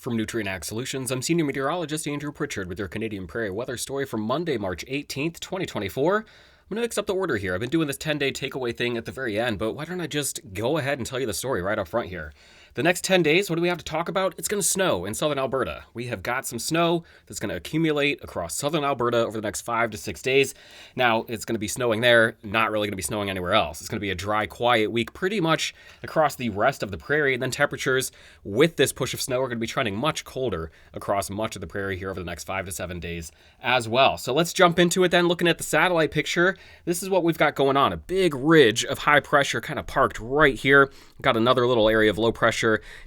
From Nutrien Ag Solutions, I'm Senior Meteorologist Andrew Pritchard with your Canadian Prairie weather story for Monday, March 18th, 2024. I'm going to mix up the order here. I've been doing this 10-day takeaway thing at the very end, but why don't I just go ahead and tell you the story right up front here. The next 10 days, what do we have to talk about? It's going to snow in southern Alberta. We have got some snow that's going to accumulate across southern Alberta over the next 5 to 6 days. Now, it's going to be snowing there, not really going to be snowing anywhere else. It's going to be a dry, quiet week pretty much across the rest of the prairie. And then temperatures with this push of snow are going to be trending much colder across much of the prairie here over the next 5 to 7 days as well. So let's jump into it then. Looking at the satellite picture, this is what we've got going on. A big ridge of high pressure kind of parked right here. Got another little area of low pressure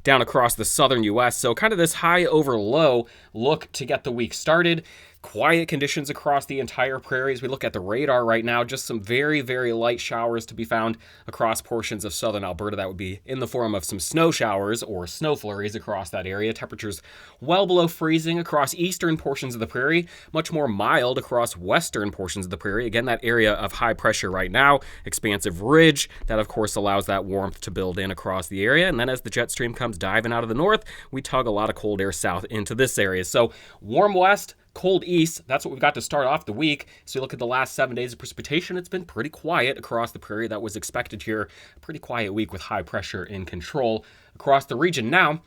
down across the southern U.S. So kind of this high over low look to get the week started. Quiet conditions across the entire prairie as we look at the radar right now. Just some very, very light showers to be found across portions of southern Alberta. That would be in the form of some snow showers or snow flurries across that area. Temperatures well below freezing across eastern portions of the prairie. Much more mild across western portions of the prairie. Again, that area of high pressure right now. Expansive ridge. That, of course, allows that warmth to build in across the area. And then as the jet stream comes diving out of the north, we tug a lot of cold air south into this area. So warm west, cold east, that's what we've got to start off the week. So you look at the last 7 days of precipitation, it's been pretty quiet across the prairie. That was expected here. Pretty quiet week with high pressure in control across the region. Now,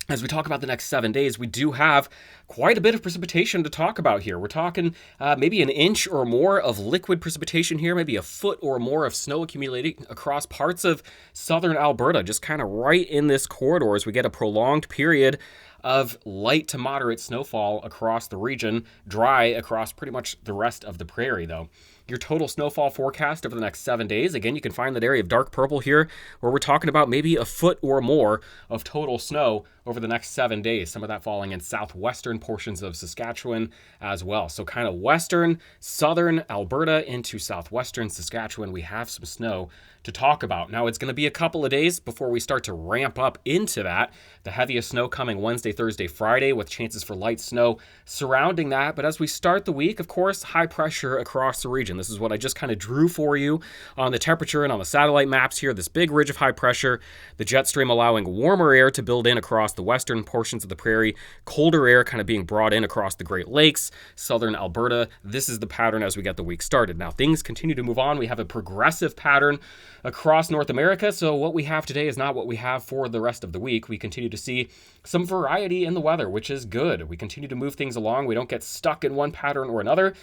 as we talk about the next 7 days, we do have quite a bit of precipitation to talk about here. We're talking maybe an inch or more of liquid precipitation here, maybe a foot or more of snow accumulating across parts of southern Alberta, just kind of right in this corridor as we get a prolonged period of light to moderate snowfall across the region, dry across pretty much the rest of the prairie, though. Your total snowfall forecast over the next 7 days, again, you can find that area of dark purple here, where we're talking about maybe a foot or more of total snow over the next 7 days. Some of that falling in southwestern portions of Saskatchewan as well. So kind of western, southern Alberta into southwestern Saskatchewan, we have some snow to talk about. Now, it's going to be a couple of days before we start to ramp up into that. The heaviest snow coming Wednesday, Thursday, Friday, with chances for light snow surrounding that. But as we start the week, of course, high pressure across the region. This is what I just kind of drew for you on the temperature and on the satellite maps here. This big ridge of high pressure, the jet stream allowing warmer air to build in across the western portions of the prairie, colder air kind of being brought in across the Great Lakes, southern Alberta. This is the pattern as we get the week started. Now, things continue to move on. We have a progressive pattern across North America. So what we have today is not what we have for the rest of the week. We continue to see some variety in the weather, which is good. We continue to move things along. We don't get stuck in one pattern or another.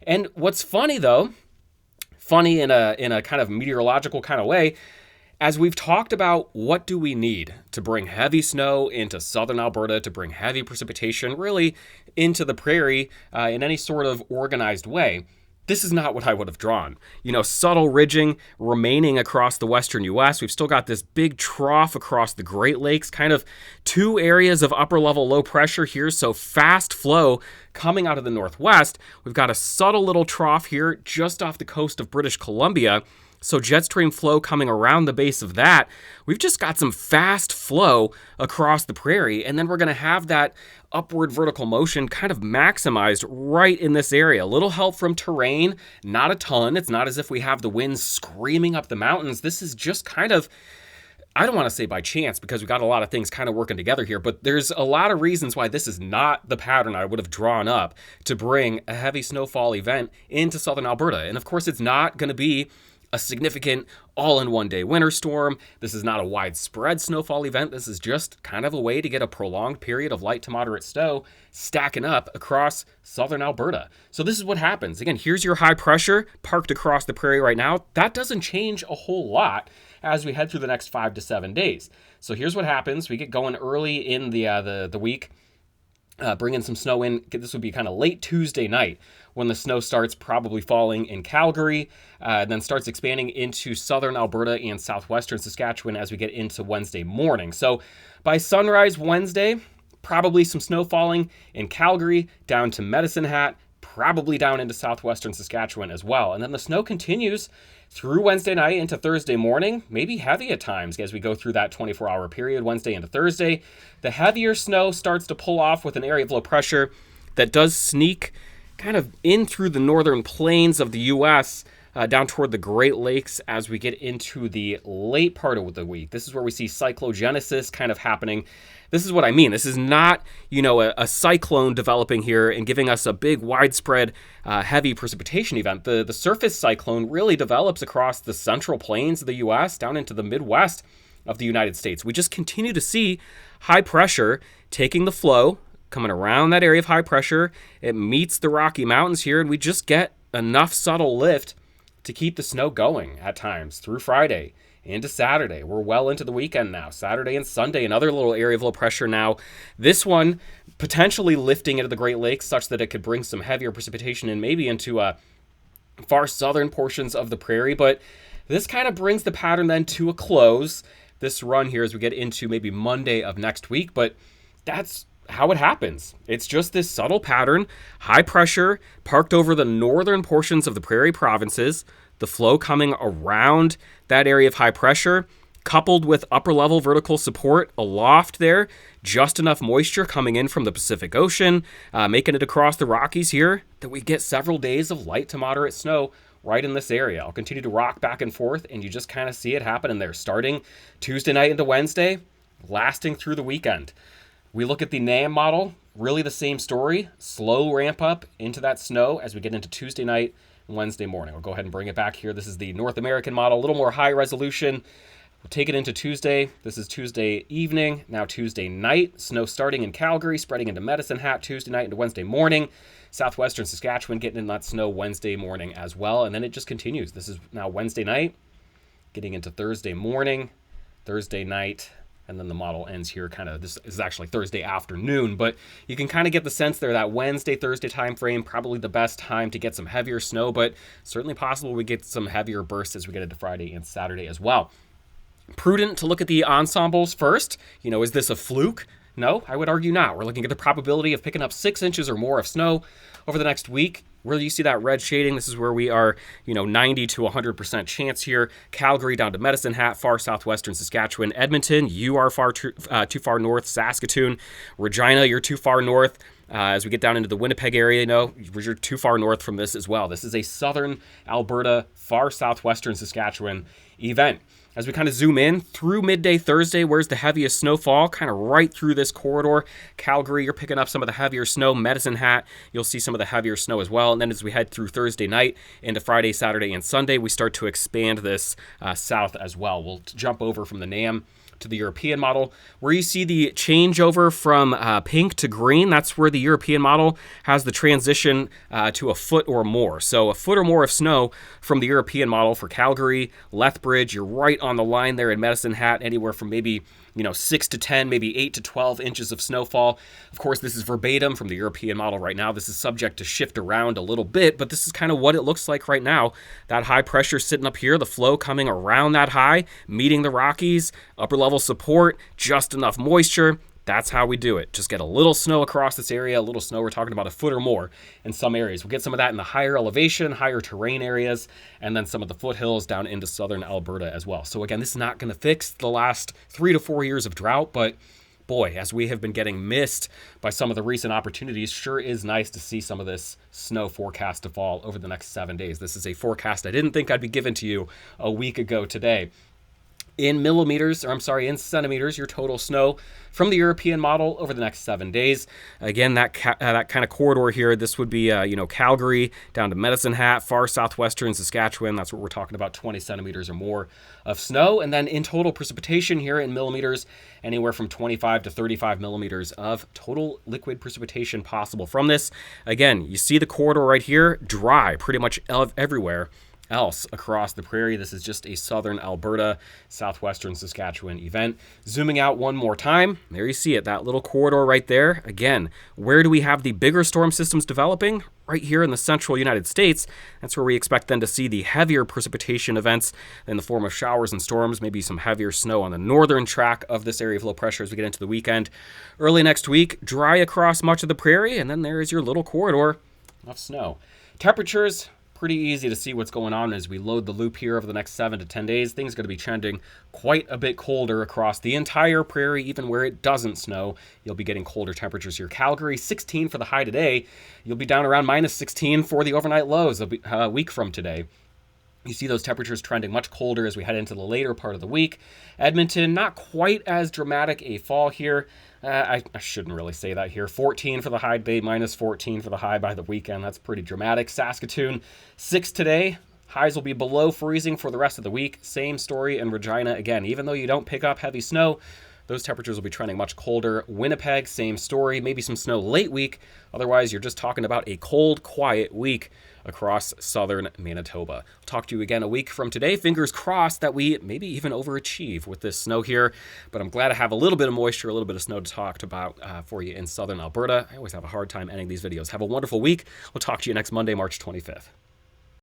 And what's funny, though, funny in a kind of meteorological kind of way, as we've talked about what do we need to bring heavy snow into southern Alberta, to bring heavy precipitation really into the prairie in any sort of organized way, this is not what I would have drawn. You know, subtle ridging remaining across the western U.S. We've still got this big trough across the Great Lakes, kind of two areas of upper level low pressure here. So fast flow coming out of the northwest. We've got a subtle little trough here just off the coast of British Columbia. So jet stream flow coming around the base of that. We've just got some fast flow across the prairie, and then we're going to have that upward vertical motion kind of maximized right in this area. A little help from terrain, not a ton. It's not as if we have the winds screaming up the mountains. This is just kind of, I don't want to say by chance because we've got a lot of things kind of working together here, but there's a lot of reasons why this is not the pattern I would have drawn up to bring a heavy snowfall event into southern Alberta. And of course, it's not going to be a significant all-in-one-day winter storm. This is not a widespread snowfall event. This is just kind of a way to get a prolonged period of light to moderate snow stacking up across southern Alberta. So this is what happens. Again, here's your high pressure parked across the prairie right now. That doesn't change a whole lot as we head through the next 5 to 7 days. So here's what happens. We get going early in the week. Bringing some snow in. This would be kind of late Tuesday night when the snow starts probably falling in Calgary, and then starts expanding into southern Alberta and southwestern Saskatchewan as we get into Wednesday morning. So by sunrise Wednesday, probably some snow falling in Calgary down to Medicine Hat, probably down into southwestern Saskatchewan as well. And then the snow continues through Wednesday night into Thursday morning, maybe heavy at times as we go through that 24-hour period, Wednesday into Thursday. The heavier snow starts to pull off with an area of low pressure that does sneak kind of in through the northern plains of the U.S. down toward the Great Lakes as we get into the late part of the week. This is where we see cyclogenesis kind of happening. This is what I mean. This is not, a cyclone developing here and giving us a big, widespread, heavy precipitation event. The surface cyclone really develops across the central plains of the U.S. down into the Midwest of the United States. We just continue to see high pressure taking the flow, coming around that area of high pressure. It meets the Rocky Mountains here, and we just get enough subtle lift to keep the snow going at times through Friday into Saturday. We're well into the weekend now. Saturday and Sunday, another little area of low pressure now. This one potentially lifting into the Great Lakes such that it could bring some heavier precipitation and maybe into far southern portions of the Prairie. But this kind of brings the pattern then to a close. This run here as we get into maybe Monday of next week. But that's how it happens. It's just this subtle pattern, high pressure parked over the northern portions of the Prairie provinces, the flow coming around that area of high pressure, coupled with upper level vertical support aloft there, just enough moisture coming in from the Pacific Ocean, making it across the Rockies here, that we get several days of light to moderate snow right in this area. I'll continue to rock back and forth, and you just kind of see it happening there, starting Tuesday night into Wednesday, lasting through the weekend. We look at the NAM model, really the same story, slow ramp up into that snow as we get into Tuesday night and Wednesday morning. I'll go ahead and bring it back here. This is the North American model, a little more high resolution. We'll take it into Tuesday. This is Tuesday evening, now Tuesday night. Snow starting in Calgary, spreading into Medicine Hat Tuesday night into Wednesday morning. Southwestern Saskatchewan getting in that snow Wednesday morning as well. And then it just continues. This is now Wednesday night, getting into Thursday morning, Thursday night, and then the model ends here this is actually Thursday afternoon, but you can kind of get the sense there that Wednesday, Thursday time frame, probably the best time to get some heavier snow, but certainly possible we get some heavier bursts as we get into Friday and Saturday as well. Prudent to look at the ensembles first. Is this a fluke? No, I would argue not. We're looking at the probability of picking up 6 inches or more of snow over the next week. Where you see that red shading, this is where we are, 90 to 100% chance here. Calgary down to Medicine Hat, far southwestern Saskatchewan. Edmonton, you are too far north. Saskatoon, Regina, you're too far north. As we get down into the Winnipeg area, you're too far north from this as well. This is a southern Alberta, far southwestern Saskatchewan event. As we kind of zoom in through midday Thursday, where's the heaviest snowfall? Kind of right through this corridor. Calgary, you're picking up some of the heavier snow. Medicine Hat, you'll see some of the heavier snow as well. And then as we head through Thursday night into Friday, Saturday, and Sunday, we start to expand this south as well. We'll jump over from the NAM to the European model. Where you see the changeover from pink to green, that's where the European model has the transition to a foot or more. So a foot or more of snow from the European model for Calgary, Lethbridge, you're right on the line there in Medicine Hat, anywhere from maybe 6 to 10, maybe 8 to 12 inches of snowfall. Of course, this is verbatim from the European model right now. This is subject to shift around a little bit, but this is kind of what it looks like right now. That high pressure sitting up here, the flow coming around that high, meeting the Rockies, upper level support, just enough moisture. That's how we do it. Just get a little snow across this area, a little snow. We're talking about a foot or more in some areas. We'll get some of that in the higher elevation, higher terrain areas, and then some of the foothills down into southern Alberta as well. So again, this is not going to fix the last 3 to 4 years of drought, but boy, as we have been getting missed by some of the recent opportunities, sure is nice to see some of this snow forecast to fall over the next 7 days. This is a forecast I didn't think I'd be given to you a week ago today. In centimeters, your total snow from the European model over the next 7 days. Again, that kind of corridor here, this would be, Calgary down to Medicine Hat, far southwestern Saskatchewan. That's what we're talking about, 20 centimeters or more of snow. And then in total precipitation here in millimeters, anywhere from 25 to 35 millimeters of total liquid precipitation possible from this. Again, you see the corridor right here, dry pretty much everywhere else across the Prairie. This is just a southern Alberta, southwestern Saskatchewan event. Zooming out one more time, there you see it, that little corridor right there. Again, where do we have the bigger storm systems developing? Right here in the central United States. That's where we expect then to see the heavier precipitation events in the form of showers and storms, maybe some heavier snow on the northern track of this area of low pressure as we get into the weekend. Early next week, dry across much of the Prairie, and then there is your little corridor of snow. Temperatures, pretty easy to see what's going on as we load the loop here over the next 7 to 10 days. Things are going to be trending quite a bit colder across the entire Prairie, even where it doesn't snow. You'll be getting colder temperatures here. Calgary, 16 for the high today. You'll be down around minus 16 for the overnight lows a week from today. You see those temperatures trending much colder as we head into the later part of the week. Edmonton, not quite as dramatic a fall here. I shouldn't really say that here. 14 for the high today, minus 14 for the high by the weekend. That's pretty dramatic. Saskatoon, 6 today. Highs will be below freezing for the rest of the week. Same story in Regina. Again, even though you don't pick up heavy snow, those temperatures will be trending much colder. Winnipeg, same story. Maybe some snow late week. Otherwise, you're just talking about a cold, quiet week across southern Manitoba. I'll talk to you again a week from today. Fingers crossed that we maybe even overachieve with this snow here. But I'm glad to have a little bit of moisture, a little bit of snow to talk about for you in southern Alberta. I always have a hard time ending these videos. Have a wonderful week. We'll talk to you next Monday, March 25th.